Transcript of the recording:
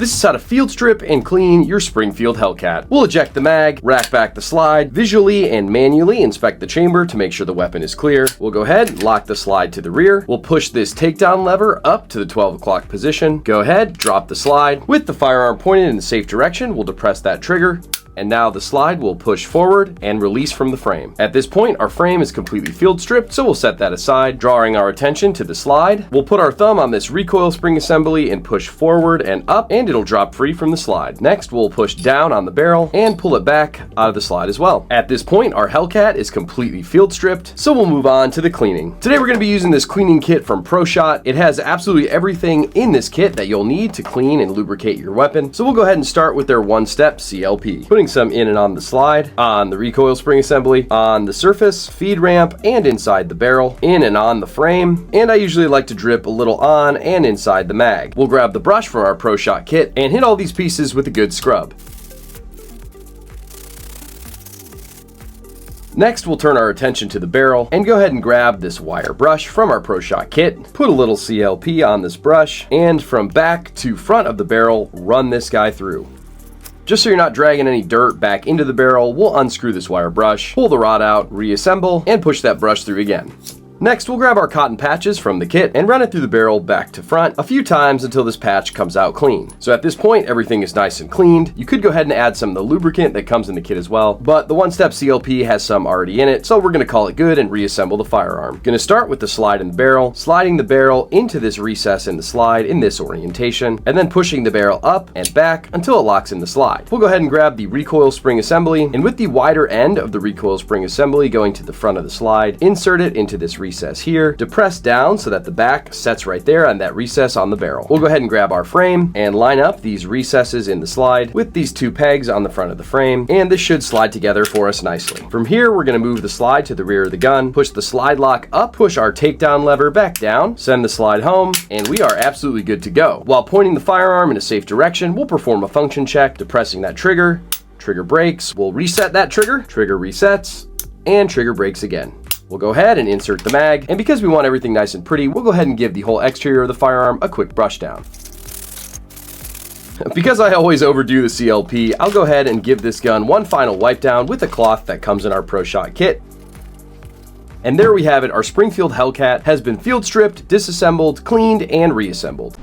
This is how to field strip and clean your Springfield Hellcat. We'll eject the mag, rack back the slide, visually and manually inspect the chamber to make sure the weapon is clear. We'll go ahead and lock the slide to the rear. We'll push this takedown lever up to the 12 o'clock position. Go ahead, drop the slide. With the firearm pointed in the safe direction, we'll depress that trigger. And now the slide will push forward and release from the frame. At this point, our frame is completely field stripped, so we'll set that aside. Drawing our attention to the slide, we'll put our thumb on this recoil spring assembly and push forward and up, and it'll drop free from the slide. Next, we'll push down on the barrel and pull it back out of the slide as well. At this point, our Hellcat is completely field stripped, so we'll move on to the cleaning. Today, we're going to be using this cleaning kit from ProShot. It has absolutely everything in this kit that you'll need to clean and lubricate your weapon. So we'll go ahead and start with their one-step CLP. Putting some in and on the slide, on the recoil spring assembly, on the surface, feed ramp, and inside the barrel, in and on the frame, and I usually like to drip a little on and inside the mag. We'll grab the brush from our ProShot kit and hit all these pieces with a good scrub. Next, we'll turn our attention to the barrel and go ahead and grab this wire brush from our ProShot kit, put a little CLP on this brush, and from back to front of the barrel, run this guy through. Just so you're not dragging any dirt back into the barrel, we'll unscrew this wire brush, pull the rod out, reassemble, and push that brush through again. Next, we'll grab our cotton patches from the kit and run it through the barrel back to front a few times until this patch comes out clean. So at this point, everything is nice and cleaned. You could go ahead and add some of the lubricant that comes in the kit as well, but the one-step CLP has some already in it, so we're going to call it good and reassemble the firearm. Going to start with the slide in the barrel, sliding the barrel into this recess in the slide in this orientation, and then pushing the barrel up and back until it locks in the slide. We'll go ahead and grab the recoil spring assembly, and with the wider end of the recoil spring assembly going to the front of the slide, insert it into this recess here, depress down so that the back sets right there on that recess on the barrel. We'll go ahead and grab our frame and line up these recesses in the slide with these two pegs on the front of the frame, and this should slide together for us nicely. From here, we're going to move the slide to the rear of the gun, push the slide lock up, push our takedown lever back down, send the slide home, and we are absolutely good to go. While pointing the firearm in a safe direction, we'll perform a function check, depressing that trigger breaks, we'll reset that trigger resets, and trigger breaks again. We'll go ahead and insert the mag, and because we want everything nice and pretty, we'll go ahead and give the whole exterior of the firearm a quick brush down. Because I always overdo the CLP, I'll go ahead and give this gun one final wipe down with a cloth that comes in our ProShot kit. And there we have it, our Springfield Hellcat has been field stripped, disassembled, cleaned, and reassembled.